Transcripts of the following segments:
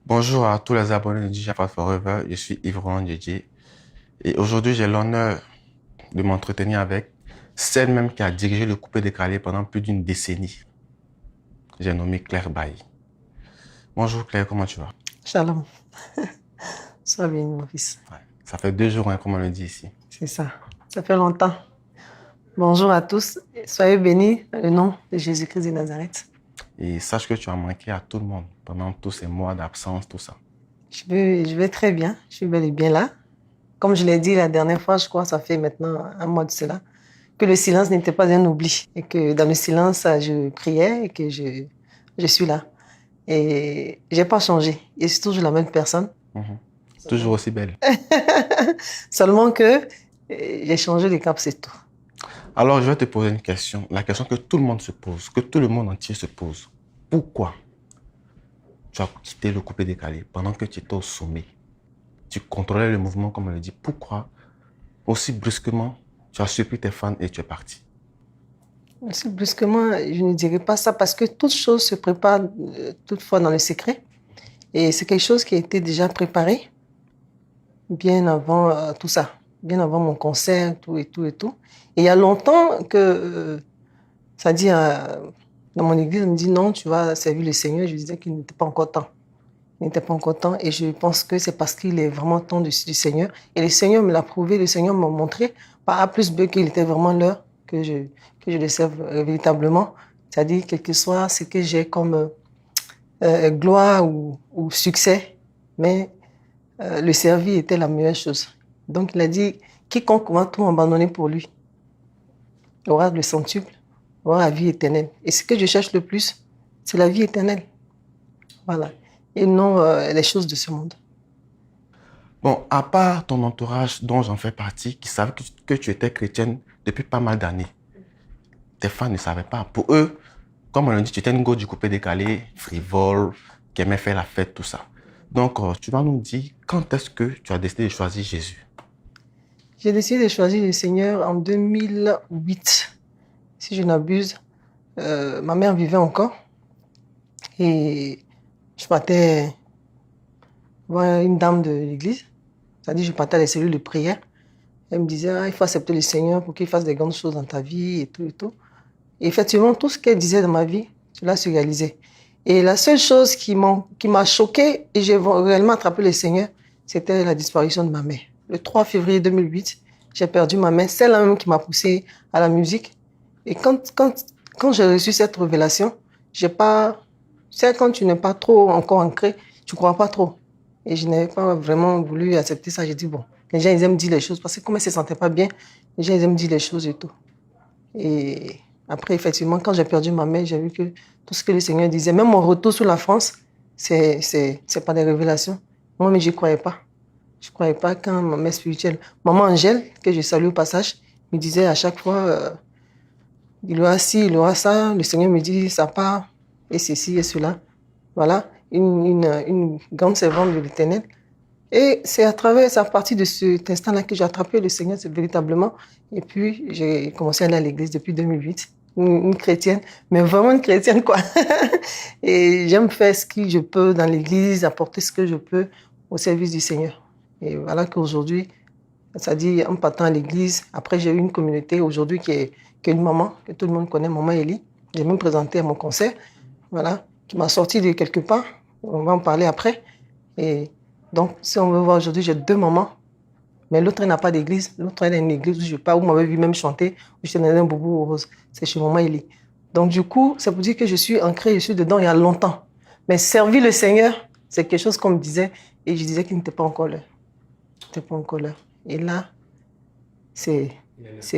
Bonjour à tous les abonnés de DJ Fast Forever, je suis Yves Roland DJ et aujourd'hui j'ai l'honneur de m'entretenir avec celle même qui a dirigé le coupé décalé pendant plus d'une décennie. J'ai nommé Claire Bailly. Bonjour Claire, comment tu vas? Shalom. Sois béni, mon fils. Ouais, ça fait 2 jours, comme on le dit ici. C'est ça. Ça fait longtemps. Bonjour à tous. Soyez bénis dans le nom de Jésus-Christ de Nazareth. Et sache que tu as manqué à tout le monde pendant tous ces mois d'absence, tout ça. Je vais très bien. Je suis bel et bien là. Comme je l'ai dit la dernière fois, je crois, ça fait maintenant un mois de cela, que le silence n'était pas un oubli. Et que dans le silence, je priais et que je suis là. Et j'ai pas changé. Je suis toujours la même personne. Toujours aussi belle. Seulement que j'ai changé de cap, c'est tout. Alors, je vais te poser une question. La question que tout le monde se pose, que tout le monde entier se pose. Pourquoi tu as quitté le coupé décalé pendant que tu étais au sommet? Tu contrôlais le mouvement, comme on le dit. Pourquoi, aussi brusquement, tu as surpris tes fans et tu es parti? Aussi brusquement, je ne dirais pas ça parce que toute chose se prépare toutefois dans le secret. Et c'est quelque chose qui a été déjà préparé bien avant tout ça, bien avant mon concert, tout et tout et tout. Et il y a longtemps que, c'est-à-dire, dans mon église, on me dit non, tu vas servir le Seigneur. Je disais qu'il n'était pas encore temps. Il n'était pas encore temps. Et je pense que c'est parce qu'il est vraiment temps du Seigneur. Et le Seigneur me l'a prouvé, le Seigneur m'a montré par A plus B qu'il était vraiment l'heure que je le serve véritablement. C'est-à-dire, quel que soit ce que j'ai comme gloire ou succès, mais le servir était la meilleure chose. Donc, il a dit, quiconque va tout abandonner pour lui aura le centuple, aura la vie éternelle. Et ce que je cherche le plus, c'est la vie éternelle. Voilà. Et non les choses de ce monde. Bon, à part ton entourage dont j'en fais partie, qui savait que tu étais chrétienne depuis pas mal d'années, tes fans ne savaient pas. Pour eux, comme on le dit, tu étais une go du coupé décalé, frivole, qui aimait faire la fête, tout ça. Donc, tu vas nous dire quand est-ce que tu as décidé de choisir Jésus? J'ai décidé de choisir le Seigneur en 2008. Si je n'abuse, ma mère vivait encore et je partais voir une dame de l'église. C'est-à-dire, je partais à la cellule de prière. Elle me disait, ah, il faut accepter le Seigneur pour qu'il fasse des grandes choses dans ta vie et tout et tout. Et effectivement, tout ce qu'elle disait dans ma vie, cela se réalisait. Et la seule chose qui m'a choquée, et j'ai réellement attrapé le Seigneur, c'était la disparition de ma mère. Le 3 février 2008, j'ai perdu ma mère, celle-là même qui m'a poussée à la musique. Et quand j'ai reçu cette révélation, j'ai pas... C'est quand tu n'es pas trop encore ancré, tu ne crois pas trop. Et je n'avais pas vraiment voulu accepter ça. J'ai dit, bon, les gens, ils aiment dire les choses. Parce que comme elle ne se sentait pas bien, les gens, ils aiment dire les choses et tout. Et après, effectivement, quand j'ai perdu ma mère, j'ai vu que tout ce que le Seigneur disait, même mon retour sur la France, c'est pas des révélations. Moi, mais je ne croyais pas. Je ne croyais pas quand ma mère spirituelle, maman Angèle, que je salue au passage, me disait à chaque fois, il y aura ci, il y aura ça. Le Seigneur me dit, ça part, et ceci et cela. Voilà, une grande servante de l'Éternel. Et c'est à partir de cet instant-là que j'ai attrapé le Seigneur véritablement. Et puis, j'ai commencé à aller à l'église depuis 2008. Une chrétienne, mais vraiment une chrétienne, quoi. Et j'aime faire ce que je peux dans l'église, apporter ce que je peux au service du Seigneur. Et voilà qu'aujourd'hui, c'est-à-dire en partant à l'église, après j'ai eu une communauté aujourd'hui qui est une maman, que tout le monde connaît, Maman Elie. J'ai même présenté à mon concert, voilà, qui m'a sorti de quelque part. On va en parler après. Et donc, si on veut voir aujourd'hui, j'ai 2 mamans, mais l'autre, elle n'a pas d'église. L'autre, elle a une église où je pars, où m'avait vu même chanter, où j'étais dans un boubou rose. C'est chez Maman Elie. Donc, du coup, ça veut dire que je suis ancrée, je suis dedans il y a longtemps. Mais servir le Seigneur, c'est quelque chose qu'on me disait, et je disais qu'il n'était pas encore là. Il n'était pas encore là. Et là, c'est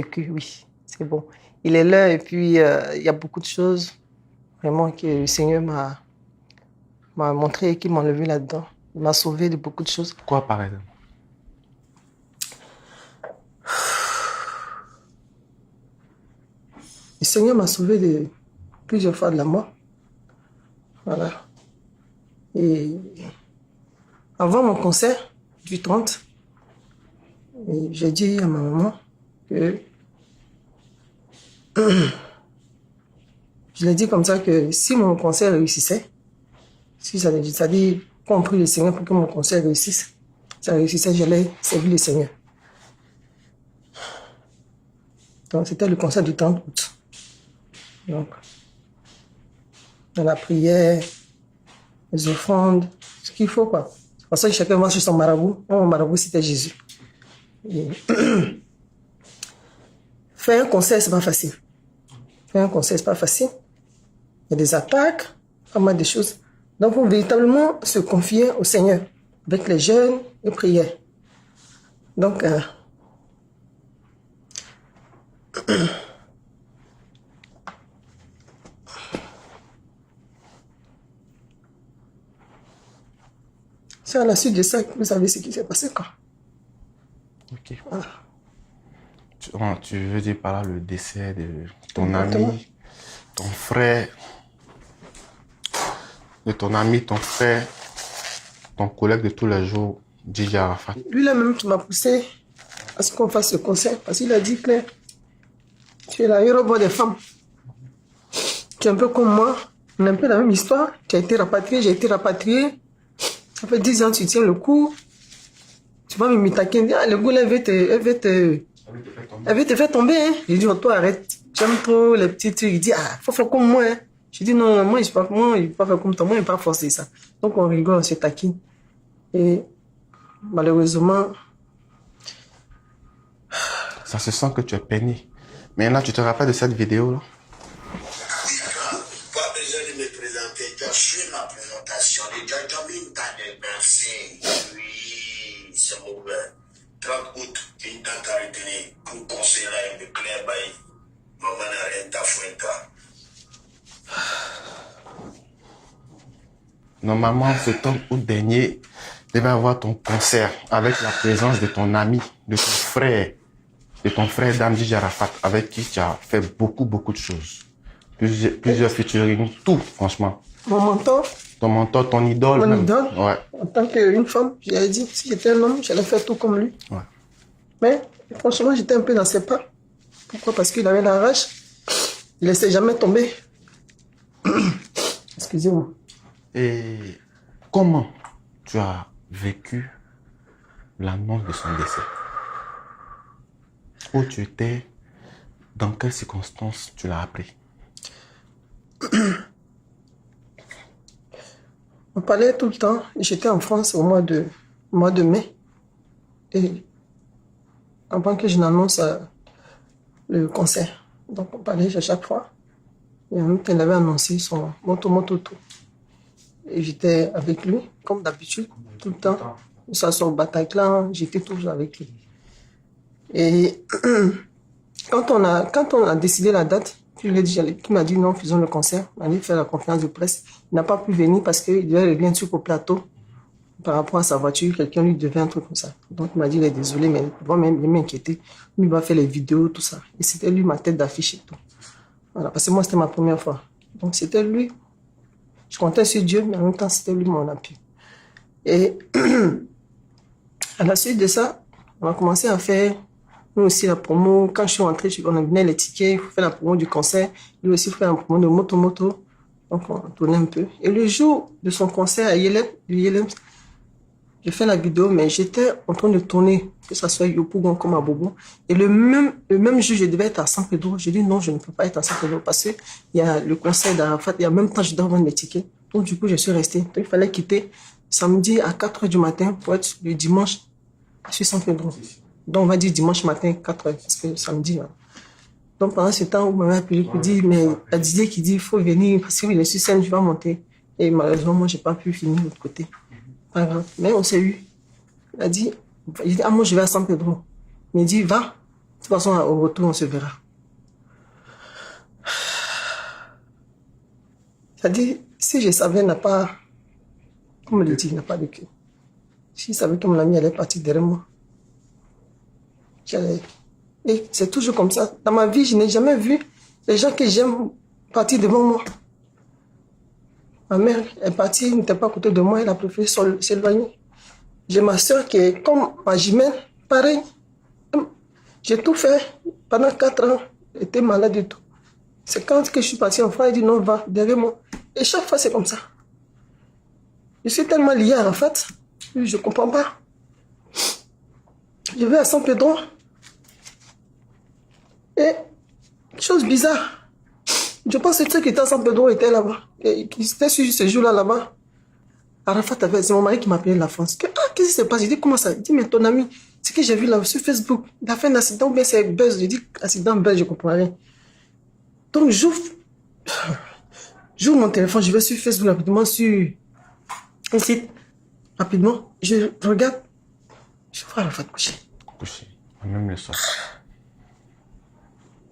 que oui, c'est bon. Il est là, et puis il y a beaucoup de choses, vraiment, que le Seigneur m'a montré et qui m'a enlevé là-dedans. Il m'a sauvé de beaucoup de choses. Quoi, par exemple? Le Seigneur m'a sauvé de plusieurs fois de la mort. Voilà. Et avant mon concert du 30, j'ai dit à ma maman que je l'ai dit comme ça que si mon concert réussissait, si ça dit compris le Seigneur pour que mon concert réussisse. Ça réussissait, j'allais servir le Seigneur. Donc, c'était le concert du 30 août. Donc, dans la prière, les offrandes, ce qu'il faut, quoi. C'est pour ça que chacun va sur son marabout. Mon marabout, c'était Jésus. Et faire un concert, c'est pas facile. Faire un concert, c'est pas facile. Il y a des attaques, pas mal de choses. Donc, il faut véritablement se confier au Seigneur avec les jeûnes et prières. Donc, c'est à la suite de ça que vous savez ce qui s'est passé, quoi. Ok. Tu veux dire par là le décès de ton Exactement. ami, ton frère, de ton ami, ton frère, ton collègue de tous les jours, DJ Arafat. Lui là même qui m'a poussé à ce qu'on fasse ce concert, parce qu'il a dit, Claire, tu es la héroïne des femmes. Tu es un peu comme moi, on a un peu la même histoire. Tu as été rapatrié, j'ai été rapatrié. Ça fait 10 ans que tu tiens le coup. Tu vas me m'attaquer. Ah, le goût là, elle veut te faire tomber. Hein. J'ai dit, oh, toi, arrête. J'aime trop les petits trucs. Il dit, ah, faut faire comme moi. Hein. J'ai dit, non, moi, je ne vais pas faire comme toi. Moi, je ne vais pas forcer ça. Donc, on rigole, on se taquine. Et malheureusement, Ça se sent que tu es peiné. Maintenant, tu te rappelles de cette vidéo-là? Pas besoin de me présenter. Tu as su ma présentation. Les gens ont mis une table de merci. Oui, c'est mauvais. 30 août, une date à retenir pour conseiller de Claire Bailly. Maman n'a rien d'affaire. Normalement, ce 30 août dernier, devait avoir ton concert avec la présence de ton ami, de ton frère Damdi Jarafat, avec qui tu as fait beaucoup de choses. Plusieurs featuring, tout, franchement. mon mentor, Ton mentor, ton idole. mon même. idole, Ouais. en tant qu'une femme, j'avais dit, si j'étais un homme, j'allais faire tout comme lui. Ouais. Mais franchement, j'étais un peu dans ses pas. Pourquoi? Parce qu'il avait la rage. Il ne laissait jamais tomber. Excusez-moi. Et comment tu as vécu l'annonce de son décès? Où tu étais? Dans quelles circonstances tu l'as appris? On parlait tout le temps. J'étais en France au mois de mai. Et avant que je n'annonce le concert. Donc on parlait à chaque fois. Et en même temps, il avait annoncé son moto. Et j'étais avec lui, comme d'habitude, tout le temps. Ça sort au Bataclan, j'étais toujours avec lui. Et quand on a décidé la date, il m'a dit non, faisons le concert. On allait faire la conférence de presse. Il n'a pas pu venir parce qu'il devait régler un truc au plateau par rapport à sa voiture. Quelqu'un lui devait un truc comme ça. Donc il m'a dit, il est désolé, mais il m'inquiétait. Lui, il va faire les vidéos, tout ça. Et c'était lui ma tête d'affiche et tout. Voilà, parce que moi, c'était ma première fois. Donc c'était lui. Je comptais sur Dieu, mais en même temps, c'était lui mon appui. Et à la suite de ça, on a commencé à faire, nous aussi, la promo. Quand je suis rentrée, on a donné les tickets, il faut faire la promo du concert. Lui aussi, il faut faire la promo de moto. Donc, on tournait un peu. Et le jour de son concert à Yelem, j'ai fait la vidéo, mais j'étais en train de tourner, que ce soit Yopougon comme à Bobo. Et le même jour, je devais être à San Pedro. J'ai dit non, je ne peux pas être à San Pedro parce qu'il y a le concert d'Arafat et en même temps, je dois vendre mes tickets. Donc, du coup, je suis restée. Donc, il fallait quitter samedi à 4 h du matin pour être le dimanche à San Pedro. Donc, on va dire dimanche matin, 4 h, parce que samedi. Hein. Donc, pendant ce temps, on m'avait appelé pour dire, mais la Didier qui dit, il faut venir parce qu'il est sur scène, je vais monter. Et malheureusement, moi, je n'ai pas pu finir de l'autre côté. Pas grave. Mais on s'est eu. Il a dit, ah, moi, je vais à San Pedro. Mais il dit, va. De toute façon, au retour, on se verra. C'est-à-dire, si je savais, il n'a pas, comme on le dit, il n'a pas de cœur. Si je savais que mon ami allait partir derrière moi, j'allais. Et c'est toujours comme ça. Dans ma vie, je n'ai jamais vu les gens que j'aime partir devant moi. Ma mère est partie, elle n'était pas à côté de moi, elle a préféré s'éloigner. J'ai ma soeur qui est comme ma jumelle, pareil. J'ai tout fait pendant 4 ans, elle était malade et tout. C'est quand que je suis partie en France, elle dit non, va derrière moi. Et chaque fois, c'est comme ça. Je suis tellement lié à Arafat. Je ne comprends pas. Je vais à San Pedro. Et, chose bizarre. Je pense que ceux qui étaient à San Pedro étaient là-bas. Et qui étaient sur ce jour-là, là-bas. Arafat avait, c'est mon mari qui m'a appelé de la France. Qu'est-ce qui se passe? Je dis, comment ça? Il dit, mais ton ami, ce que j'ai vu là sur Facebook, il a fait un accident ou bien c'est buzz. Je dis, accident, buzz, je ne comprends rien. Donc, j'ouvre mon téléphone, je vais sur Facebook rapidement, sur un site, rapidement. Je regarde, je vois Arafat couché. Couché, même le soir.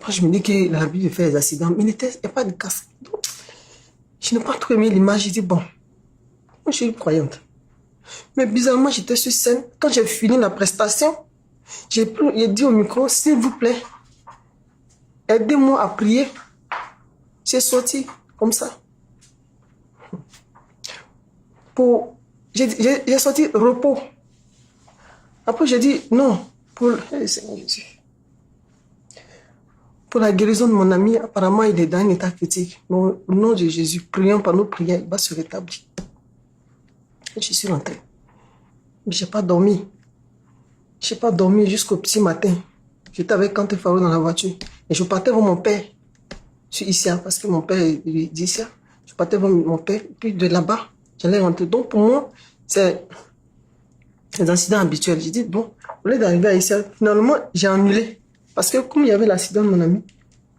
Moi, je me dis qu'il a l'habitude de faire des accidents, mais il n'y a pas de casse. Donc, je n'ai pas trop aimé l'image. Je dis, bon, moi, je suis une croyante. Mais bizarrement, j'étais sur scène. Quand j'ai fini la prestation, j'ai dit au micro, s'il vous plaît, aidez-moi à prier. J'ai sorti comme ça. J'ai sorti repos. Après, j'ai dit non. Pour la guérison de mon ami, apparemment, il est dans un état critique. Mais au nom de Jésus, prions par nos prières, il va se rétablir. Et je suis rentrée. Mais je n'ai pas dormi. Je n'ai pas dormi jusqu'au petit matin. J'étais avec Kanté Faro dans la voiture. Et je partais voir mon père. Je suis ici, parce que mon père est d'ici. Je partais voir mon père. Puis de là-bas, j'allais rentrer. Donc pour moi, c'est des incidents habituels. J'ai dit, bon, au lieu d'arriver à ici, finalement, j'ai annulé. Parce que comme il y avait l'accident de mon ami,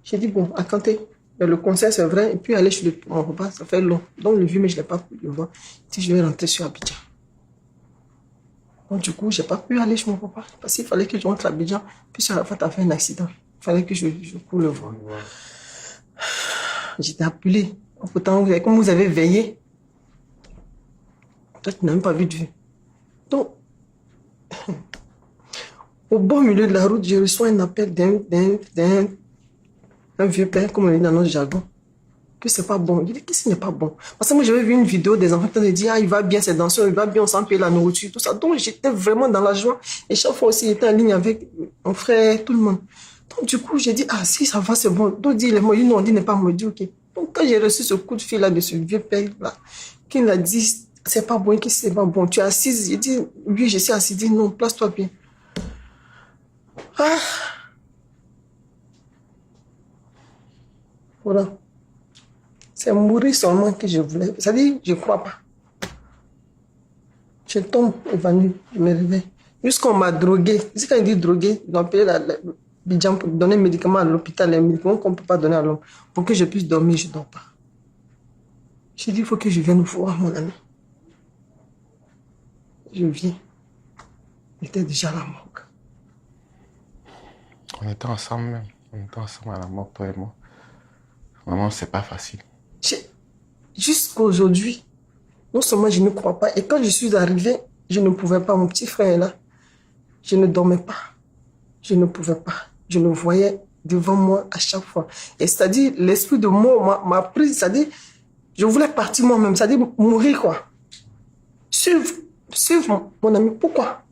j'ai dit, bon, à Kanté, le concert c'est vrai. Et puis aller chez mon papa, ça fait long. Donc le vieux, mais je ne l'ai pas pu le voir. Si je vais rentrer sur Abidjan. Donc, du coup, je n'ai pas pu aller chez mon papa parce qu'il fallait que je rentre à Abidjan. Puis, Arafat a fait un accident. Il fallait que je cours le voir. J'étais appelé. Pourtant, comme vous avez veillé, toi, tu n'as même pas vu de vue. Donc, au bon milieu de la route, je reçois un appel d'un vieux père, comme on dit dans notre jargon, que c'est pas bon. Je dis, qu'est-ce qui n'est pas bon? Parce que moi, j'avais vu une vidéo des enfants qui disaient, ah, il va bien, c'est danseur, il va bien, on s'en paye la nourriture, tout ça. Donc, j'étais vraiment dans la joie. Et chaque fois aussi, j'étais en ligne avec mon frère, tout le monde. Donc, du coup, j'ai dit, ah, si ça va, c'est bon. Donc, dit, les mots, non, on dit, n'est pas maudit, ok. Donc, quand j'ai reçu ce coup de fil là de ce vieux père-là, qui m'a dit, c'est pas bon, qu'est-ce que c'est pas bon? Tu es assise? J'ai dit, oui, je suis assise. Il dit, non, place-toi bien. Ah! Voilà. C'est mourir seulement que je voulais. C'est-à-dire, je ne crois pas. Je tombe évanoui, je me réveille. Jusqu'on m'a drogué. C'est quand il dit drogué, ils ont payé Bidjan pour donner des médicaments à l'hôpital, les médicaments qu'on ne peut pas donner à l'homme. Pour que je puisse dormir, je ne dors pas. J'ai dit, il faut que je vienne voir mon ami. Je viens. Il était déjà à la morgue. On était ensemble même. On était ensemble à la mort, toi et moi. Vraiment, c'est pas facile. Jusqu'à aujourd'hui, non seulement je ne crois pas, et quand je suis arrivée, je ne pouvais pas, mon petit frère est là, je ne dormais pas, je ne pouvais pas, je le voyais devant moi à chaque fois. Et c'est-à-dire, l'esprit de mort m'a pris, c'est-à-dire, je voulais partir moi-même, c'est-à-dire mourir quoi. Suivre mon ami, pourquoi?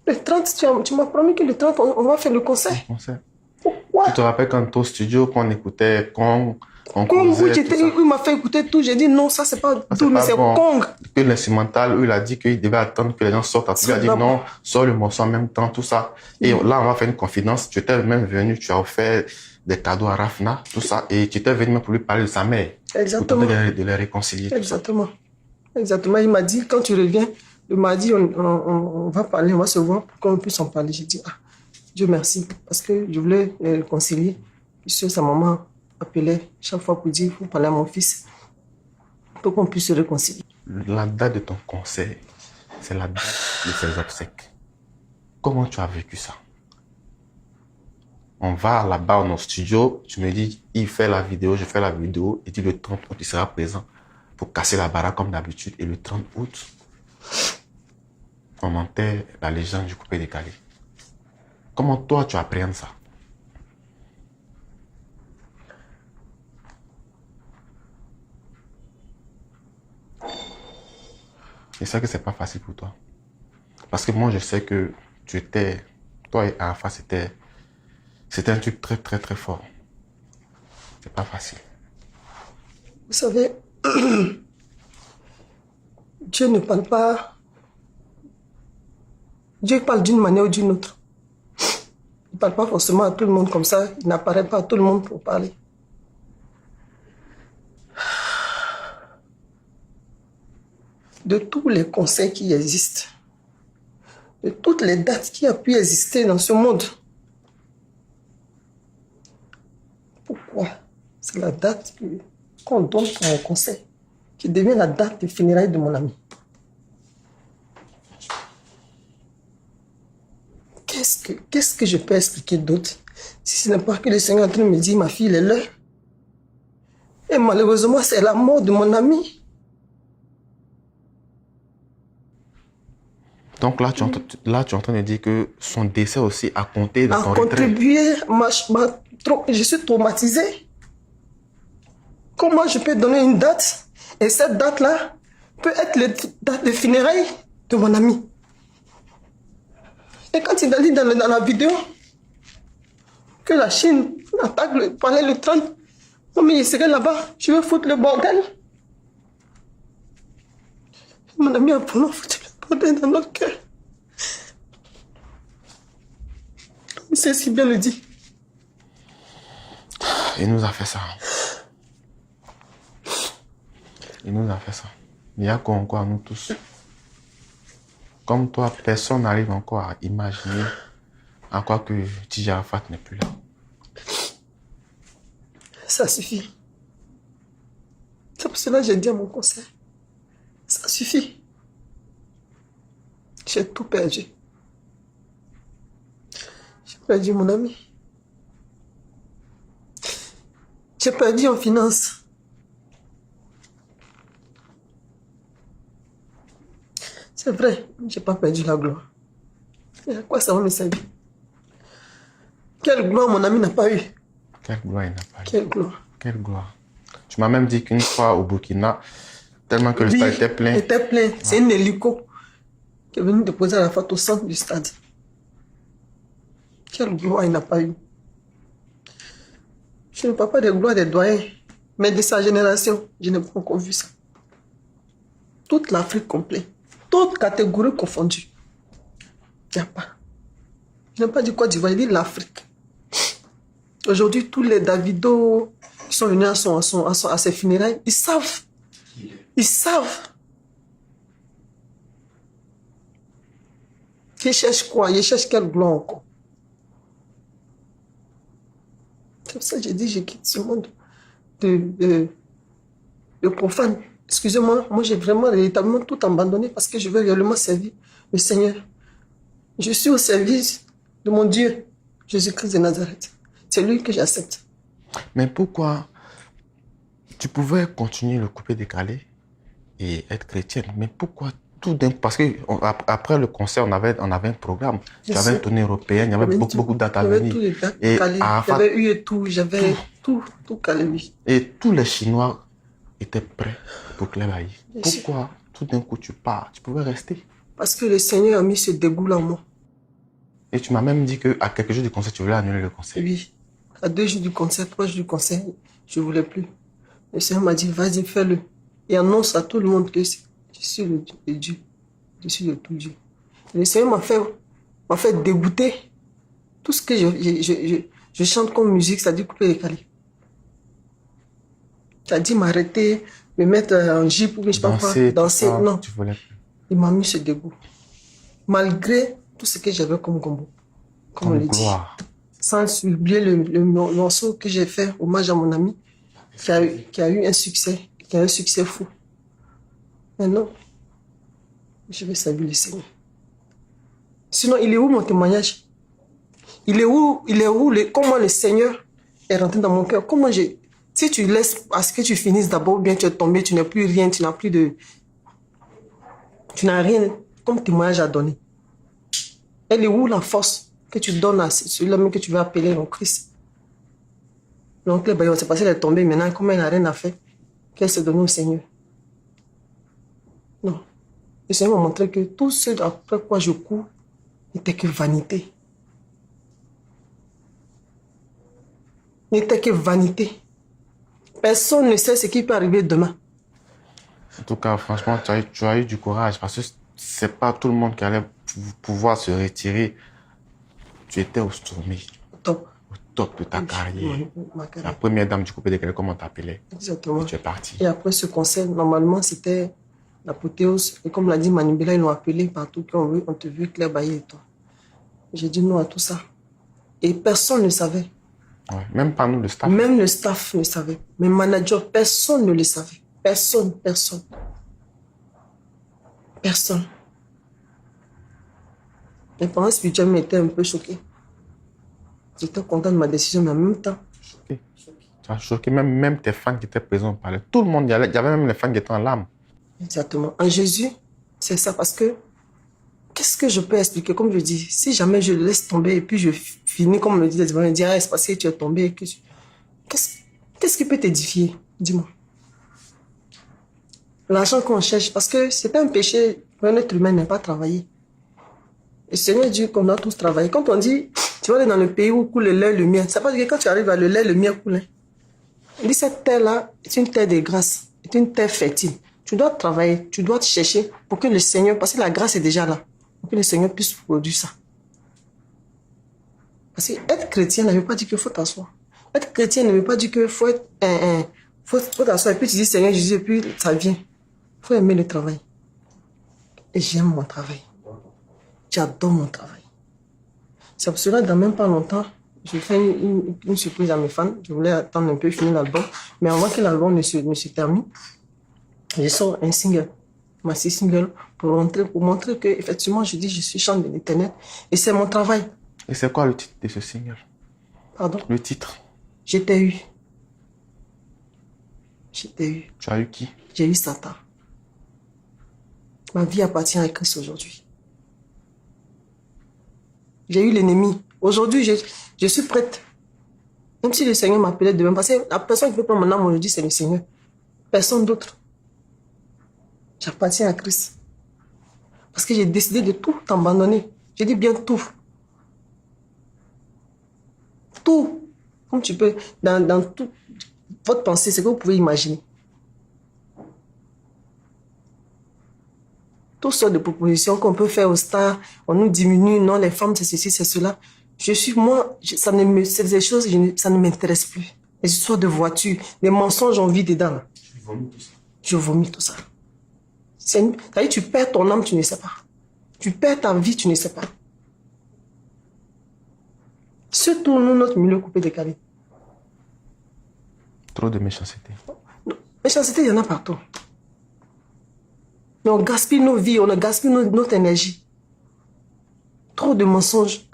Le 30, tu m'as promis que le 30, on va faire le concert. Le concert. Pourquoi? Tu te rappelles quand au studio, qu'on écoutait Kong, on Kong, causait, il m'a fait écouter tout. J'ai dit non, ça c'est pas tout, mais c'est bon. Kong. Que l'instrumental, il a dit qu'il devait attendre que les gens sortent. Il a dit non, sors le morceau en même temps, tout ça. Et là, on va faire une confidence. Tu étais même venu, tu as offert des cadeaux à Rafna, tout ça. Et tu étais venu même pour lui parler de sa mère. Exactement. Pour tenter de les réconcilier. Exactement. Exactement. Il m'a dit, quand tu reviens, il m'a dit, on va parler, on va se voir pour qu'on puisse en parler. J'ai dit, ah, Dieu merci, parce que je voulais les réconcilier. Puisque sa maman appelait chaque fois pour dire, il faut parler à mon fils, pour qu'on puisse se réconcilier. La date de ton concert, c'est la date de ses obsèques. Comment tu as vécu ça? On va là-bas dans nos studios, tu me dis, il fait la vidéo, je fais la vidéo, et dit le 30 août, il sera présent pour casser la baraque comme d'habitude. Et le 30 août, on montait la légende du coupé décalé. Comment toi, tu appréhendes ça? Je sais que c'est pas facile pour toi. Parce que moi, je sais que tu étais, toi et Arafat, c'était un truc très, très, très fort. C'est pas facile. Vous savez, Dieu ne parle pas. Dieu parle d'une manière ou d'une autre. Il ne parle pas forcément à tout le monde comme ça. Il n'apparaît pas à tout le monde pour parler. De tous les conseils qui existent, de toutes les dates qui ont pu exister dans ce monde, pourquoi c'est la date qu'on donne comme conseil qui devient la date des funérailles de mon ami? Qu'est-ce que je peux expliquer d'autre si ce n'est pas que le Seigneur est en train de me dire, ma fille, elle est là. Et malheureusement, c'est la mort de mon ami. Donc là, tu es en train de dire que son décès aussi a compté dans ton retrait. A contribué, je suis traumatisée. Comment je peux donner une date et cette date-là peut être la date de funérailles de mon ami? Et quand il a dit dans la vidéo que la Chine attaque le palais le 30, non mais il serait là-bas, je vais foutre le bordel. Mon ami a vraiment foutu le bordel dans notre cœur. Il sait si bien le dit. Il nous a fait ça. Il nous a fait ça. Il y a quoi encore à nous tous? Comme toi, personne n'arrive encore à imaginer à quoi que Tidja Arafat n'est plus là. Ça suffit. C'est pour cela que j'ai dit à mon conseil. Ça suffit. J'ai tout perdu. J'ai perdu mon ami. J'ai perdu en finance. C'est vrai, j'ai pas perdu la gloire. Et à quoi ça va me servir? Quelle gloire mon ami n'a pas eu? Quelle gloire il n'a pas eu? Quelle gloire? Quelle gloire. Tu m'as même dit qu'une fois au Burkina, tellement que le stade était plein. Était plein. C'est une hélico qui est venue déposer Arafat au centre du stade. Quelle gloire il n'a pas eu? Je ne parle pas des gloires des doyens, mais de sa génération. Je n'ai pas encore vu ça. Toute l'Afrique complète. Toutes catégories confondues. Il n'y a pas. Je n'ai pas dit Côte d'Ivoire, je dis l'Afrique. Aujourd'hui, tous les Davido qui sont venus à ses funérailles, ils savent. Ils savent. Ils cherchent quoi? Ils cherchent quelle gloire encore? C'est pour ça que j'ai dit, je quitte ce monde de profane. Excusez-moi, moi j'ai vraiment véritablement tout abandonné parce que je veux réellement servir le Seigneur. Je suis au service de mon Dieu, Jésus-Christ de Nazareth. C'est lui que j'accepte. Mais pourquoi tu pouvais continuer le coupé décalé et être chrétienne? Mais pourquoi tout d'un coup? Parce qu'après le concert, on avait un programme. Tu avais une tournée européenne, il y avait beaucoup de dates à venir. J'avais tous les dates calées. J'avais eu et tout, j'avais tout calé, oui. Et tous les Chinois étaient prêts pour Clébaï. Pourquoi tout d'un coup tu pars? Tu pouvais rester. Parce que le Seigneur a mis ce dégoût-là en moi. Et tu m'as même dit qu'à quelques jours du concert, tu voulais annuler le concert. Oui. À 2 jours du concert, 3 jours du concert, je ne voulais plus. Le Seigneur m'a dit, vas-y, fais-le. Et annonce à tout le monde que je suis le Dieu. Je suis le tout Dieu. Et le Seigneur m'a fait dégoûter. Tout ce que je chante comme musique, ça dit couper les calés. Ça a dit m'arrêter, me mettre en jupe ou je sais pas quoi, danser. Non. Tu voulais plus. Il m'a mis ce dégoût. Malgré tout ce que j'avais comme gombo. Comme on le dit. Sans oublier le morceau que j'ai fait, hommage à mon ami, qui a eu un succès, qui a un succès fou. Mais non, je vais saluer le Seigneur. Sinon, il est où mon témoignage? Il est où comment le Seigneur est rentré dans mon cœur? Si tu laisses à ce que tu finisses d'abord, bien tu es tombé, tu n'as plus rien, tu n'as rien comme témoignage à donner. Elle est où la force que tu donnes à celui-là même que tu veux appeler en Christ? Donc, c'est passé, elle est tombée maintenant, comme elle n'a rien à faire, qu'elle se donne au Seigneur. Non. Le Seigneur m'a montré que tout ce après quoi je cours n'était que vanité. N'était que vanité. Personne ne sait ce qui peut arriver demain. En tout cas, franchement, tu as eu du courage parce que c'est pas tout le monde qui allait pouvoir se retirer. Tu étais au sommet, Top. au top de ta carrière. Ma La carrière. première dame du coupé décalé, comme on t'appelait. Exactement. Et tu es parti. Et après ce concert, normalement, c'était l'apothéose. Et comme l'a dit Manibela, ils l'ont appelé partout. On te veut Claire Bailly et toi. J'ai dit non à tout ça. Et personne ne savait. Ouais. Même pas nous, le staff. Même le staff ne savait. Mes managers, personne ne le savait. Personne. Mes parents spirituellement étaient un peu choqués. J'étais content de ma décision, mais en même temps. Choqué. Tu as choqué. Même tes fans qui étaient présents parlaient. Tout le monde y allait. Il y avait même les fans qui étaient en larmes. Exactement. En Jésus, c'est ça. Parce que, qu'est-ce que je peux expliquer? Comme je dis, si jamais je laisse tomber et puis je finis, comme me dit les divins, dire, ah, c'est parce que tu es tombé. Qu'est-ce qui peut t'édifier? Dis-moi. L'argent qu'on cherche, parce que c'est un péché pour un être humain n'est pas travailler. Et le Seigneur dit qu'on doit tous travailler. Quand on dit, tu vas aller dans le pays où coule le lait et le miel, ça veut dire que quand tu arrives à le lait, le miel coule. Il dit, cette terre-là est une terre de grâce, est une terre fertile. Tu dois travailler, tu dois te chercher pour que le Seigneur, parce que la grâce est déjà là, pour que le Seigneur puisse produire ça. Parce que être chrétien ne veut pas dire qu'il faut t'asseoir. Être chrétien ne veut pas dire qu'il faut être faut t'asseoir et puis tu dis Seigneur Jésus et puis ça vient. Il faut aimer le travail. Et j'aime mon travail. J'adore mon travail. C'est pour cela que dans même pas longtemps, je fais une surprise à mes fans. Je voulais attendre un peu, finir l'album. Mais avant que l'album ne se termine, je sors un single. Ma single pour montrer que effectivement je dis je suis chante de l'Éternel et c'est mon travail. Et c'est quoi le titre de ce single? Pardon? Le titre. Je t'ai eu. Je t'ai eu. Tu as eu qui? J'ai eu Satan. Ma vie appartient à Christ aujourd'hui. J'ai eu l'ennemi. Aujourd'hui, je suis prête. Même si le Seigneur m'appelait demain, parce que la personne qui peut prendre mon âme aujourd'hui, c'est le Seigneur. Personne d'autre. J'appartiens à Christ. Parce que j'ai décidé de tout abandonner. J'ai dit bien tout. Tout. Comme tu peux, dans tout, votre pensée, c'est que vous pouvez imaginer. Toutes sortes de propositions qu'on peut faire aux stars, on nous diminue, non, les femmes, c'est ceci, c'est cela. C'est des choses, ça ne m'intéresse plus. Les histoires de voitures, les mensonges, on vit dedans. Tu vomis tout ça. Je vomis tout ça. C'est-à-dire, tu perds ton âme, tu ne sais pas. Tu perds ta vie, tu ne sais pas. Surtout nous, notre milieu coupé décalé. Trop de méchanceté. Méchanceté, il y en a partout. Mais on gaspille nos vies, on gaspille notre énergie. Trop de mensonges.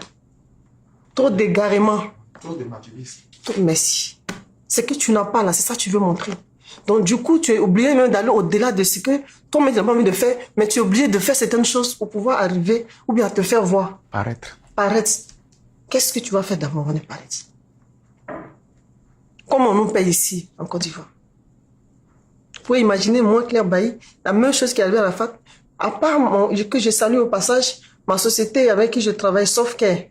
Trop d'égarements. Trop de maturisme. Merci. C'est que tu n'as pas là, c'est ça que tu veux montrer. Donc du coup, tu es obligé même d'aller au-delà de ce que toi-même tu n'as pas envie de faire, mais tu es obligé de faire certaines choses pour pouvoir arriver ou bien te faire voir. Paraître. Paraître. Qu'est-ce que tu vas faire d'abord avant de paraître? Comment on nous paye ici, en Côte d'Ivoire? Vous pouvez imaginer, moi, Claire Bailly, la même chose qui est arrivée à la fac, à part que je salue au passage ma société avec qui je travaille, sauf qu'elle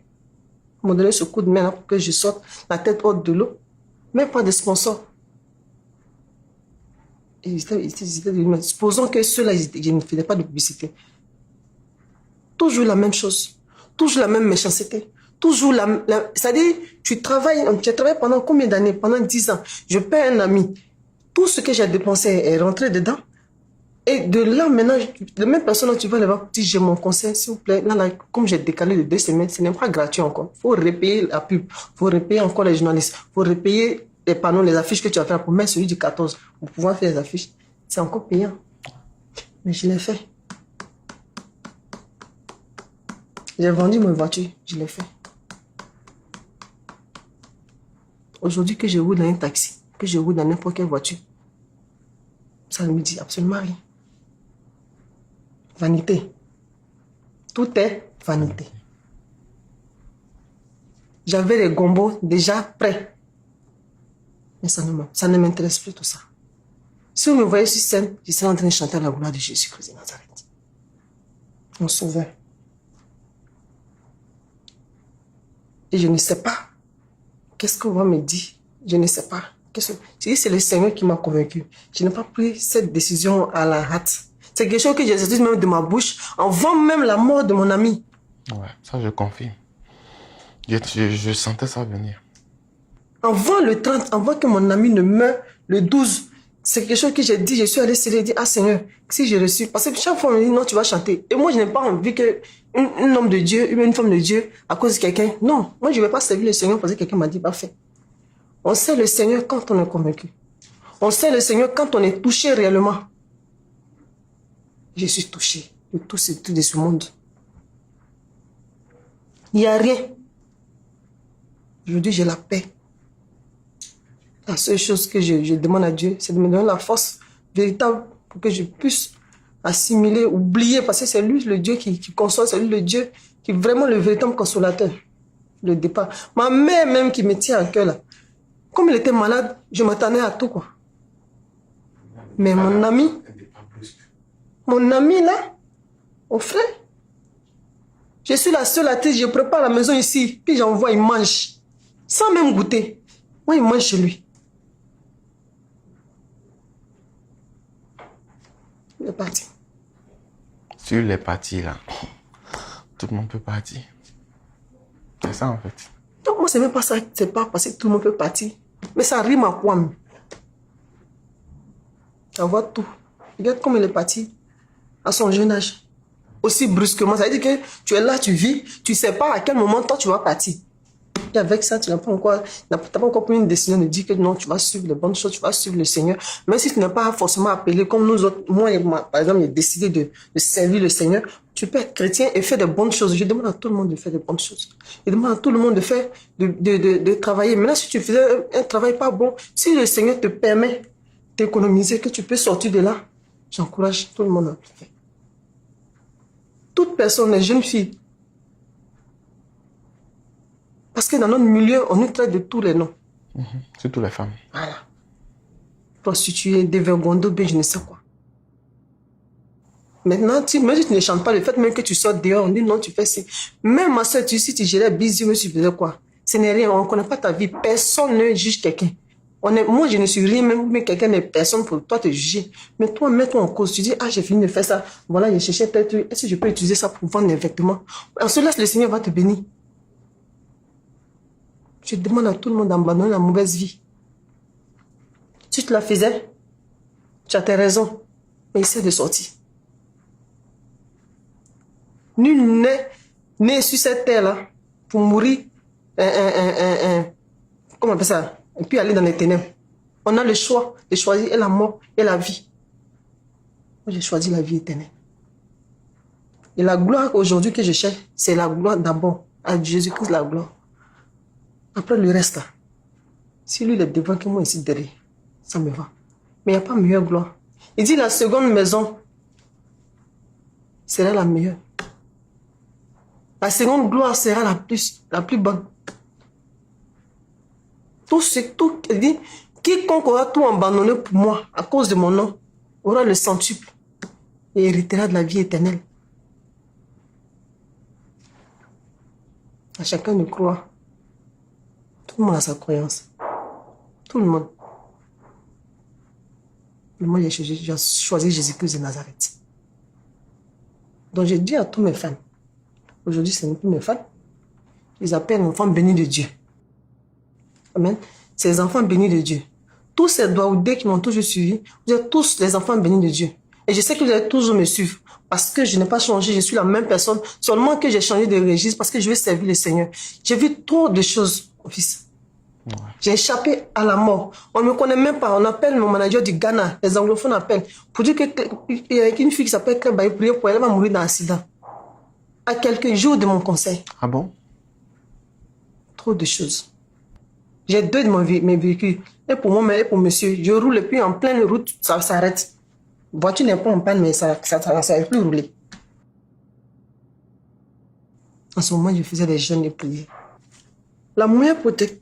m'a donné ce coup de main là pour que je sorte la tête haute de l'eau. Même pas de sponsors. Supposons que ceux-là, je ne faisais pas de publicité. Toujours la même chose. Toujours la même méchanceté. Toujours c'est-à-dire, tu travailles pendant combien d'années? Pendant 10 ans. Je paie un ami. Tout ce que j'ai dépensé est rentré dedans. Et de là, maintenant, la même personne, tu vas aller voir, dis, j'ai mon conseil, s'il vous plaît. Là, comme j'ai décalé de 2 semaines, ce n'est pas gratuit encore. Il faut repayer la pub. Il faut repayer encore les journalistes. Il faut repayer les panneaux, les affiches que tu vas faire pour mettre celui du 14. Pour pouvoir faire les affiches. C'est encore payant. Mais je l'ai fait. J'ai vendu ma voiture. Je l'ai fait. Aujourd'hui, que je roule dans un taxi, que je roule dans n'importe quelle voiture, ça ne me dit absolument rien. Vanité. Tout est vanité. J'avais les gombos déjà prêts. Mais ça ne m'intéresse plus tout ça. Si vous me voyez sur scène, je serai en train de chanter la gloire de Jésus-Christ de Nazareth. Mon sauveur. Et je ne sais pas. Qu'est-ce qu'on va me dire? Je ne sais pas. C'est le Seigneur qui m'a convaincu. Je n'ai pas pris cette décision à la hâte. C'est quelque chose que j'ai sorti même de ma bouche avant même la mort de mon ami. Ouais, ça je confirme. Je sentais ça venir. Avant le 30, avant que mon ami ne meure le 12, c'est quelque chose que j'ai dit. Je suis allé serrer et dire, ah Seigneur, si j'ai reçu. Parce que chaque fois, on me dit, non, tu vas chanter. Et moi, je n'ai pas envie qu'un homme de Dieu, une femme de Dieu, à cause de quelqu'un. Non, moi, je ne vais pas servir le Seigneur parce que quelqu'un m'a dit, parfait. On sait le Seigneur quand on est convaincu. On sait le Seigneur quand on est touché réellement. Je suis touché de tout de ce monde. Il n'y a rien. Aujourd'hui, j'ai la paix. La seule chose que je demande à Dieu, c'est de me donner la force véritable pour que je puisse assimiler, oublier, parce que c'est lui le Dieu qui console, c'est lui le Dieu qui est vraiment le véritable consolateur. Le départ. Ma mère même qui me tient à cœur là, comme elle était malade, je m'attendais à tout quoi. Mais mon ami là, mon frère, je suis la seule à tête, je prépare la maison ici, puis j'envoie, il mange, sans même goûter. Moi, il mange chez lui. Il est parti. Sur les parties là, tout le monde peut partir. C'est ça en fait. Donc moi, c'est même pas ça, c'est pas parce que tout le monde peut partir. Mais ça rime à quoi même? Ça voit tout. Regarde comme il est parti à son jeune âge. Aussi brusquement. Ça veut dire que tu es là, tu vis, tu sais pas à quel moment toi tu vas partir. Et avec ça, tu n'as pas encore pris une décision de dire que non, tu vas suivre les bonnes choses, tu vas suivre le Seigneur. Même si tu n'es pas forcément appelé comme nous autres, moi, par exemple, j'ai décidé de servir le Seigneur. Tu peux être chrétien et faire de bonnes choses. Je demande à tout le monde de faire de bonnes choses. Je demande à tout le monde de faire, de travailler. Maintenant, si tu faisais un travail pas bon, si le Seigneur te permet d'économiser, que tu peux sortir de là, j'encourage tout le monde à le faire. Toute personne, les jeunes filles, parce que dans notre milieu, on nous traite de tous les noms. Surtout les femmes. Voilà. Prostituées, dévergondées, bien je ne sais quoi. Maintenant, même si tu ne chantes pas, le fait même que tu sors dehors, on dit non, tu fais ça. Même ma soeur, si tu gérais busy, tu faisais quoi? Ce n'est rien, on ne connaît pas ta vie. Personne ne juge quelqu'un. Moi, je ne suis rien, même quelqu'un n'est personne pour toi te juger. Mais toi, mets-toi en cause. Tu dis, ah, j'ai fini de faire ça. Voilà, j'ai cherché tel truc. Est-ce que je peux utiliser ça pour vendre des vêtements? En cela, le Seigneur va te bénir. Je demande à tout le monde d'abandonner la mauvaise vie. Si tu la faisais, tu as tes raisons. Mais essaie de sortir. Nul n'est né sur cette terre-là pour mourir, comment on appelle ça? Et puis aller dans les ténèbres. On a le choix de choisir la mort et la vie. Moi, j'ai choisi la vie éternelle. Et la gloire aujourd'hui que je cherche, c'est la gloire d'abord. À Jésus-Christ, la gloire. Après le reste, là, si lui il est devant que moi ici derrière, ça me va. Mais il n'y a pas meilleure gloire. Il dit la seconde maison sera la meilleure. La seconde gloire sera la plus bonne. Il dit, quiconque aura tout abandonné pour moi à cause de mon nom aura le centuple et héritera de la vie éternelle. À chacun de croire. Tout le monde a sa croyance. Tout le monde. Mais moi, j'ai choisi Jésus-Christ de Nazareth. Donc, j'ai dit à tous mes fans, aujourd'hui, ce n'est plus mes fans, ils appellent enfants bénis de Dieu. Amen. C'est les enfants bénis de Dieu. Tous ces Douaoudés qui m'ont toujours suivi, vous êtes tous les enfants bénis de Dieu. Et je sais que vous allez toujours me suivre. Parce que je n'ai pas changé, je suis la même personne. Seulement que j'ai changé de registre parce que je veux servir le Seigneur. J'ai vu trop de choses, mon fils. Ouais. J'ai échappé à la mort. On ne me connaît même pas. On appelle mon manager du Ghana. Les anglophones appellent. Pour dire qu'il y a une fille qui s'appelle Claire Baye, prier pour elle, elle va mourir dans un accident. À quelques jours de mon conseil. Ah bon? Trop de choses. J'ai deux de mes véhicules. Et pour moi, et pour monsieur. Je roule et puis en pleine route, ça s'arrête. La voiture n'est pas en panne, mais ça ne va plus rouler. En ce moment, je faisais des jeûnes de prière. La meilleure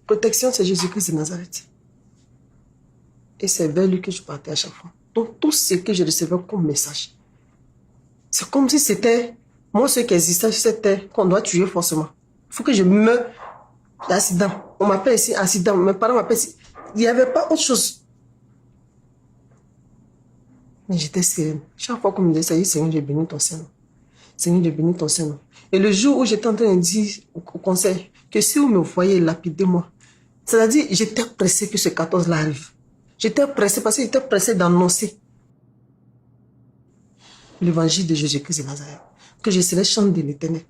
protection, c'est Jésus-Christ de Nazareth. Et c'est vers lui que je partais à chaque fois. Donc, tout ce que je recevais comme message, c'est comme si c'était moi, ce qui existait sur cette terre, qu'on doit tuer forcément. Il faut que je meure d'accident. On m'appelle ici accident. Mes parents m'appellent ici Il n'y avait pas autre chose. Mais j'étais sereine. Chaque fois qu'on me disait ça, Seigneur, j'ai béni ton Saint-Nom. Seigneur, j'ai béni ton Saint-Nom. Et le jour où j'étais en train de dire au conseil que si vous me voyez lapider moi, c'est-à-dire j'étais pressé que ce 14-là arrive. J'étais pressé parce que j'étais pressé d'annoncer l'évangile de Jésus-Christ de Nazareth. Que je serais chant de l'Éternel.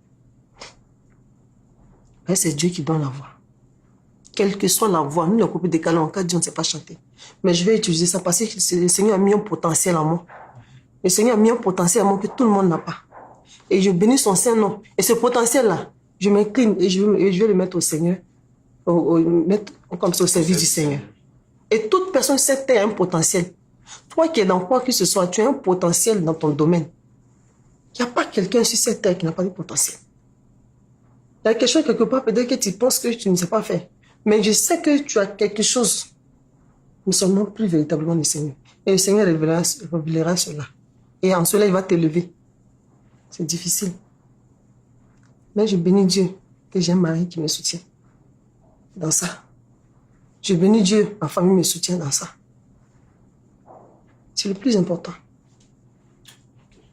C'est Dieu qui donne la voix. Quelle que soit la voix, nous les couples décalés en cas Dieu ne sait pas chanter. Mais je vais utiliser ça parce que le Seigneur a mis un potentiel en moi. Le Seigneur a mis un potentiel en moi que tout le monde n'a pas. Et je bénis son Saint-Nom. Et ce potentiel-là, je m'incline et je vais le mettre au Seigneur, mettre comme ça au service du Seigneur. Et toute personne sait que tu as un potentiel. Toi qui es dans quoi que ce soit, tu as un potentiel dans ton domaine. Il n'y a pas quelqu'un sur cette terre qui n'a pas de potentiel. Il y a quelque chose quelque part, peut-être que tu penses que tu ne sais pas faire. Mais je sais que tu as quelque chose. Nous sommes plus véritablement le Seigneur. Et le Seigneur révélera cela. Et en cela, il va t'élever. C'est difficile. Mais je bénis Dieu que j'ai un mari qui me soutient dans ça. Je bénis Dieu, ma famille me soutient dans ça. C'est le plus important.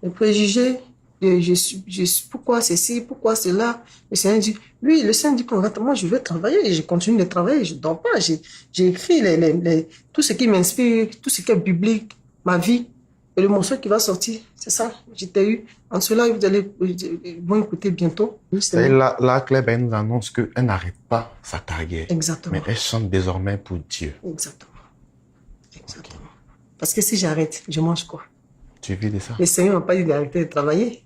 Les préjugés, je suis pourquoi ceci, pourquoi cela. Le Seigneur dit, oui, le Seigneur dit moi je vais travailler et je continue de travailler, je ne dors pas. J'ai écrit tout ce qui m'inspire, tout ce qui est biblique, ma vie. Et le morceau qui va sortir, c'est ça, j'étais eu. En cela, vous allez écouter bientôt. Et là, Claire Ben nous annonce qu'elle n'arrête pas sa carrière. Exactement. Mais elle chante désormais pour Dieu. Exactement. Exactement. Okay. Parce que si j'arrête, je mange quoi? Tu vis de ça? Le Seigneur n'a pas dit d'arrêter de travailler.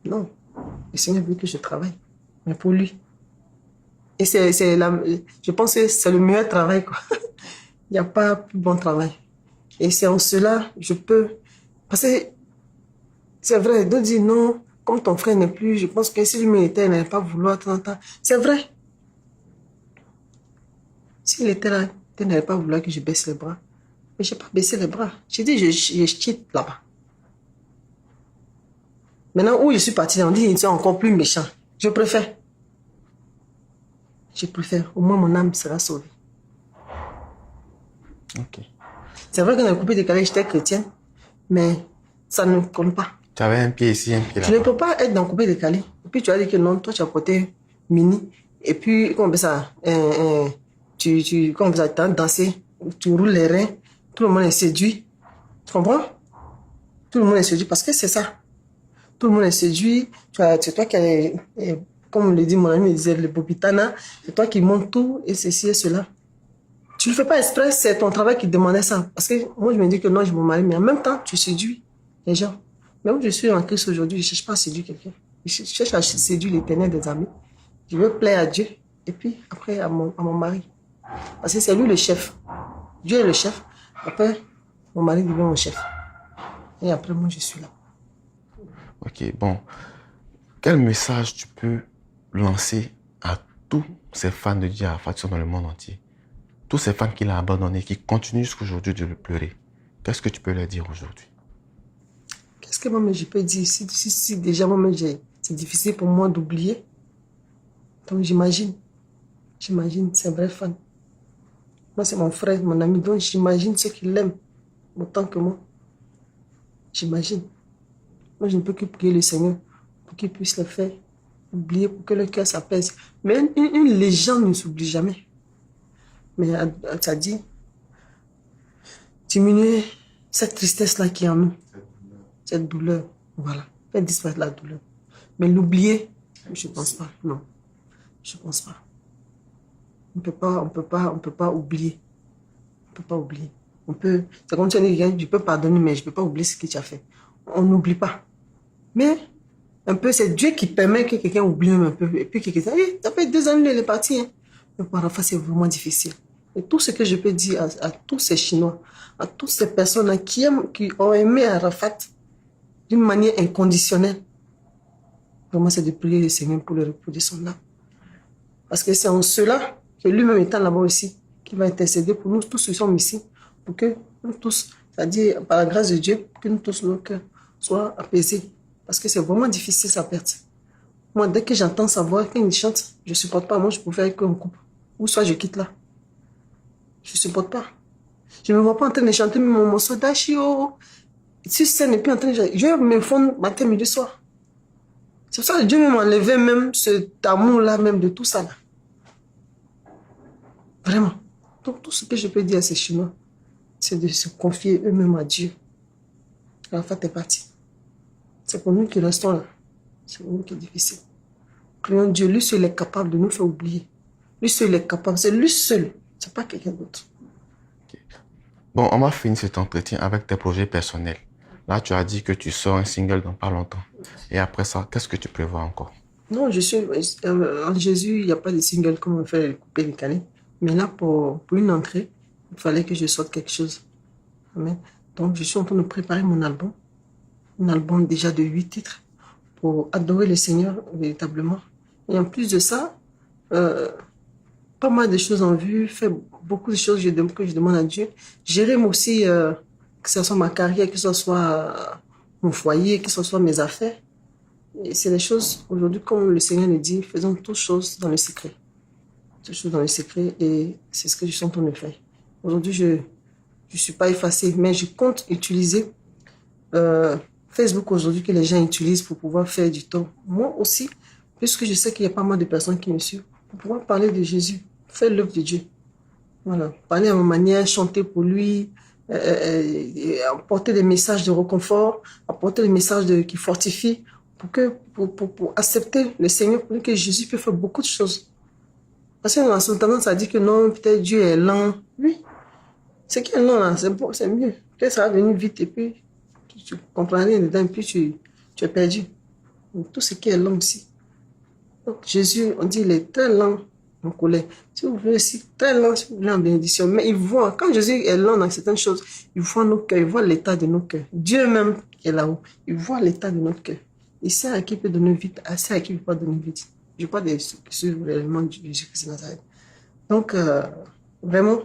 Non. Le Seigneur veut que je travaille. Mais pour lui. Et je pense que c'est le meilleur travail, quoi. Il n'y a pas plus bon travail. Et c'est en cela, je peux... Parce que c'est vrai, d'autres disent non, comme ton frère n'est plus, je pense que si lui était, il n'allait pas vouloir. C'est vrai. S'il était là, il n'allait pas vouloir que je baisse les bras. Mais je n'ai pas baissé les bras. J'ai dit, je quitte là-bas. Maintenant, où je suis parti, on dit qu'ils sont encore plus méchants. Je préfère. Je préfère. Au moins, mon âme sera sauvée. Ok. C'est vrai que dans le coupé décalé, j'étais chrétienne, mais ça ne compte pas. Tu avais un pied ici, un pied là-bas. Tu ne peux pas être dans le coupé décalé. Et puis tu as dit que non, toi tu as porté mini. Et puis, comment on fait ça? Comment on fait ça? Tu as dansé, tu roules les reins, tout le monde est séduit. Tu comprends? Tout le monde est séduit parce que c'est ça. Tout le monde est séduit. C'est toi qui as, comme le dit mon ami, il disait le bobitana, c'est toi qui montes tout et ceci et cela. Tu ne le fais pas exprès, c'est ton travail qui demandait ça. Parce que moi, je me dis que non, je me marie, mais en même temps, tu séduis les gens. Même je suis en Christ aujourd'hui, je ne cherche pas à séduire quelqu'un. Je cherche à séduire l'Éternel des amis. Je veux plaire à Dieu et puis après à mon mari. Parce que c'est lui le chef. Dieu est le chef. Après, mon mari devient mon chef. Et après, moi, je suis là. Ok, bon. Quel message tu peux lancer à tous ces fans de Jah Arafat qui sont dans le monde entier? Tous ces fans qu'il a abandonnés, qui continuent jusqu'aujourd'hui de le pleurer. Qu'est-ce que tu peux leur dire aujourd'hui? Qu'est-ce que moi je peux dire? Si déjà moi c'est difficile pour moi d'oublier. Donc j'imagine, c'est un vrai fan. Moi c'est mon frère, mon ami, donc j'imagine ceux qui l'aiment autant que moi. J'imagine. Moi je ne peux que prier le Seigneur pour qu'il puisse le faire. Oublier pour que le cœur s'apaise. Mais une légende ne s'oublie jamais. Mais ça dit, diminuer cette tristesse-là qui est en nous. Cette douleur, voilà. Faire disparaître la douleur. Mais l'oublier, je ne pense pas. Non, je ne pense pas. On peut pas oublier. On peut pas oublier. C'est comme tu dis, je peux pardonner, mais je ne peux pas oublier ce que tu as fait. On n'oublie pas. Mais, un peu, c'est Dieu qui permet que quelqu'un oublie un peu. Et puis, quelqu'un dit, hey, ça fait 2 ans, il est parti. Hein. Mais parfois, c'est vraiment difficile. Et tout ce que je peux dire à tous ces Chinois, à toutes ces personnes qui ont aimé Arafat d'une manière inconditionnelle, vraiment, c'est de prier le Seigneur pour le repos de son âme. Parce que c'est en cela que lui-même étant là-bas aussi, qui va intercéder pour nous tous qui sommes ici, pour que nous tous, c'est-à-dire par la grâce de Dieu, que nous tous, nos cœurs soient apaisés. Parce que c'est vraiment difficile sa perte. Moi, dès que j'entends sa voix, quand il chante, je ne supporte pas. Moi, je préfère qu'on coupe. Ou soit je quitte là. Je ne supporte pas. Je ne me vois pas en train de chanter mon morceau d'Achio. Si scène n'est plus en train de chanter, je me fonde matin, midi, soir. C'est pour ça que Dieu m'a enlevé même cet amour-là, même de tout ça. Là. Vraiment. Donc, tout ce que je peux dire à ces Chinois, c'est de se confier eux-mêmes à Dieu. La fête est partie. C'est pour nous qui restons là. C'est pour nous qui est difficile. Prions Dieu, lui seul est capable de nous faire oublier. Lui seul est capable. C'est lui seul. C'est pas quelqu'un d'autre. Bon, on va finir cet entretien avec tes projets personnels. Là, tu as dit que tu sors un single dans pas longtemps. Et après ça, qu'est-ce que tu prévois encore? Non, je suis... en Jésus, il n'y a pas de single comme on fait couper les canets. Mais là, pour une entrée, il fallait que je sorte quelque chose. Amen. Donc, je suis en train de préparer mon album. Un album déjà de 8 titres pour adorer le Seigneur véritablement. Et en plus de ça, pas mal de choses en vue, faire beaucoup de choses que je demande à Dieu. Gérer aussi, que ce soit ma carrière, que ce soit mon foyer, que ce soit mes affaires. Et c'est les choses, aujourd'hui, comme le Seigneur nous dit, faisons toutes choses dans le secret. Toutes choses dans le secret, et c'est ce que je suis en train de faire. Aujourd'hui, je ne suis pas effacée, mais je compte utiliser Facebook aujourd'hui que les gens utilisent pour pouvoir faire du temps. Moi aussi, puisque je sais qu'il y a pas mal de personnes qui me suivent, pour pouvoir parler de Jésus, faire l'œuvre de Dieu. Voilà, parler à ma manière, chanter pour lui, apporter des messages de réconfort, apporter des messages qui fortifient, pour accepter le Seigneur, pour que Jésus peut faire beaucoup de choses. Parce qu'on a son tendance à dire que non, peut-être Dieu est lent. Oui, c'est qu'il est lent là, c'est mieux. Peut-être ça va venir vite et puis tu comprends rien dedans et puis tu es perdu. Donc, tout ce qui est lent aussi. Donc Jésus, on dit, il est très lent en colère. Si vous voulez aussi, très lent, si vous voulez en bénédiction. Mais il voit, quand Jésus est lent dans certaines choses, il voit nos cœurs, il voit l'état de nos cœurs. Dieu même qui est là-haut, il voit l'état de notre cœur. Il sait à qui il peut donner vite, il sait à qui il ne peut pas donner vite. Je ne parle pas sur l'élément de Jésus-Christ de Nazareth. Donc, vraiment,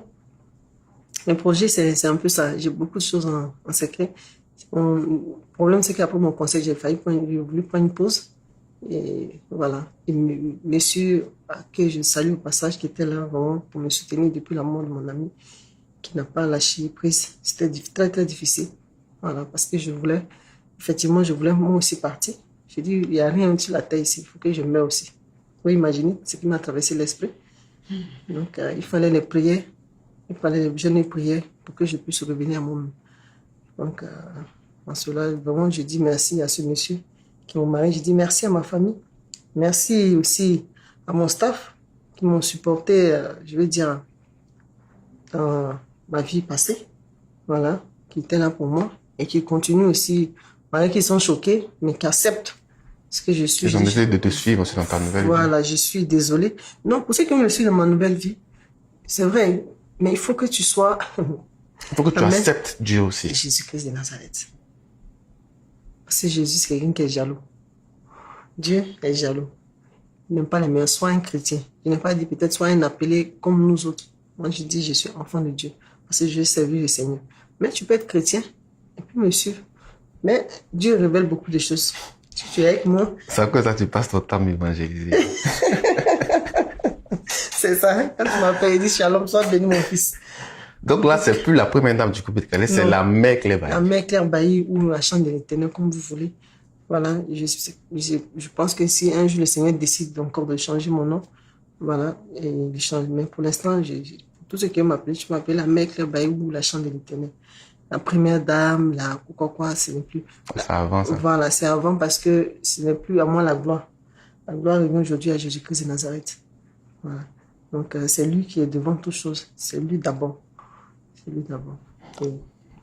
le projet, c'est un peu ça. J'ai beaucoup de choses en secret. Le problème, c'est qu'après mon conseil, j'ai voulu prendre une pause. Et voilà. Et monsieur, que je salue au passage, qui était là vraiment pour me soutenir depuis la mort de mon ami, qui n'a pas lâché prise. C'était très, très difficile. Voilà, parce que effectivement, je voulais moi aussi partir. J'ai dit, il n'y a rien sur la terre ici, il faut que je meure aussi. Vous pouvez imaginer ce qui m'a traversé l'esprit. Donc, il fallait les prières, il fallait les jeûnes et prières pour que je puisse revenir à moi-même. Donc, en cela, vraiment, je dis merci à ce monsieur qui m'a marié. Je dis merci à ma famille. Merci aussi à mon staff qui m'ont supporté, je veux dire, dans ma vie passée. Voilà, qui étaient là pour moi et qui continuent aussi, malgré qu'ils sont choqués, mais qui acceptent ce que je suis. Ils ont décidé de te suivre aussi dans ta nouvelle vie. Voilà, je suis désolée. Non, pour ceux qui me suivent dans ma nouvelle vie, c'est vrai, mais il faut que tu sois... Il faut que tu acceptes Dieu aussi. Jésus-Christ de Nazareth. Parce que Jésus, c'est quelqu'un qui est jaloux. Dieu est jaloux. Il n'aime pas les meilleurs. Sois un chrétien. Je n'ai pas dit peut-être sois un appelé comme nous autres. Moi, je dis je suis enfant de Dieu. Parce que je vais servir le Seigneur. Mais tu peux être chrétien et puis me suivre. Mais Dieu révèle beaucoup de choses. Si tu es avec moi... C'est à cause de ça que tu passes ton temps à m'évangéliser. C'est ça. Quand tu m'appelles et dis Shalom, sois béni mon fils. Donc là, c'est plus la première dame du couple de Calais, c'est la mère Claire Bailly. La mère Claire Bailly ou la chambre de l'Éternel, comme vous voulez. Voilà, je pense que si un jour le Seigneur décide encore de changer mon nom, voilà, et il change. Mais pour l'instant, tout ce qui m'appelle, je m'appelle la mère Claire Bailly ou la chambre de l'Éternel. La première dame, la quoi, ce n'est plus. Ça avance. Hein. Voilà, c'est avant parce que ce n'est plus à moi la gloire. La gloire revient aujourd'hui à Jésus-Christ de Nazareth. Voilà. Donc, c'est lui qui est devant toutes choses. C'est lui d'abord. C'est lui d'abord.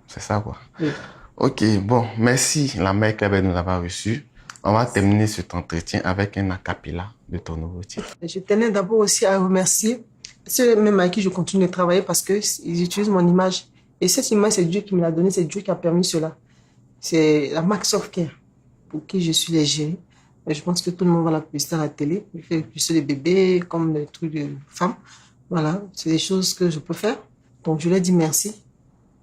C'est ça, quoi. Oui. Ok, bon, merci la mère Claire Bailly de nous avoir reçus. On va terminer cet entretien avec un acapella de ton nouveau titre. Je tenais d'abord aussi à remercier ceux même à qui je continue de travailler parce qu'ils utilisent mon image. Et cette image, c'est Dieu qui me l'a donnée, c'est Dieu qui a permis cela. C'est la marque Softcare pour qui je suis l'égérie. Je pense que tout le monde va la publicité à la télé. Je fais publicité des bébés comme des trucs de femmes. Voilà, c'est des choses que je peux faire. Donc, je leur dis merci.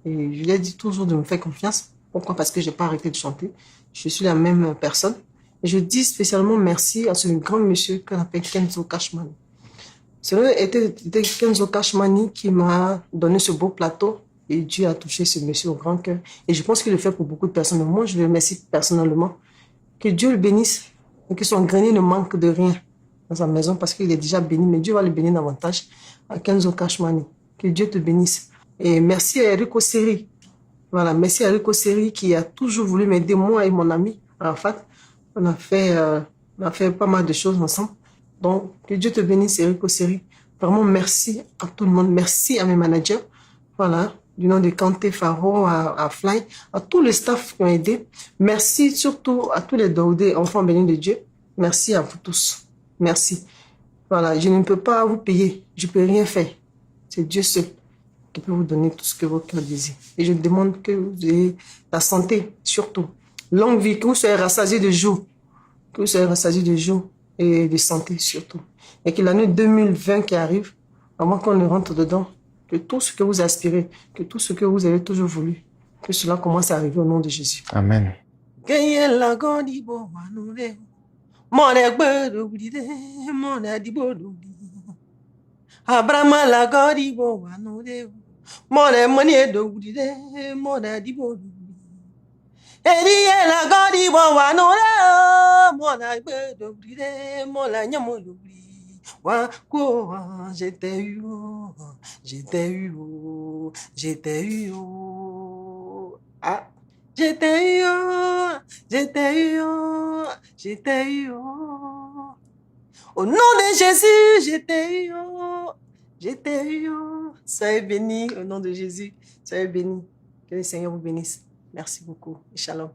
Et je leur dis toujours de me faire confiance. Pourquoi? Parce que je n'ai pas arrêté de chanter. Je suis la même personne. Et je dis spécialement merci à ce grand monsieur qu'on appelle Kenzo Cashman. C'était Kenzo Kashmani qui m'a donné ce beau plateau et Dieu a touché ce monsieur au grand cœur. Et je pense qu'il le fait pour beaucoup de personnes. Moi, je le remercie personnellement. Que Dieu le bénisse et que son grenier ne manque de rien dans sa maison parce qu'il est déjà béni, mais Dieu va le bénir davantage à Kenzo Kashmani. Que Dieu te bénisse. Et merci à Eric Osseri. Voilà, merci à Eric Osseri qui a toujours voulu m'aider, moi et mon ami Arafat. On a fait pas mal de choses ensemble. Donc, que Dieu te bénisse, Eric Osseri. Vraiment, merci à tout le monde. Merci à mes managers. Voilà, du nom de Kanté, Faro, à Fly, à tous les staffs qui ont aidé. Merci surtout à tous les Daoudés, enfants bénis de Dieu. Merci à vous tous. Merci. Voilà, je ne peux pas vous payer. Je ne peux rien faire. C'est Dieu seul qui peut vous donner tout ce que votre cœur désire. Et je demande que vous ayez la santé, surtout. Longue vie, que vous soyez rassasiés de jour. Que vous soyez rassasiés de jour et de santé, surtout. Et que l'année 2020 qui arrive, avant qu'on ne rentre dedans, que tout ce que vous aspirez, que tout ce que vous avez toujours voulu, que cela commence à arriver au nom de Jésus. Amen. Abraham la godi bo wanure more money do gudide more di bo eri la godi bo wanure more gbe do gudide more nyamo do gudi wa ko j'étais eu ah j'étais eu au nom de Jésus, j'étais eu. Soyez bénis au nom de Jésus. Soyez bénis. Que le Seigneur vous bénisse. Merci beaucoup. Et shalom.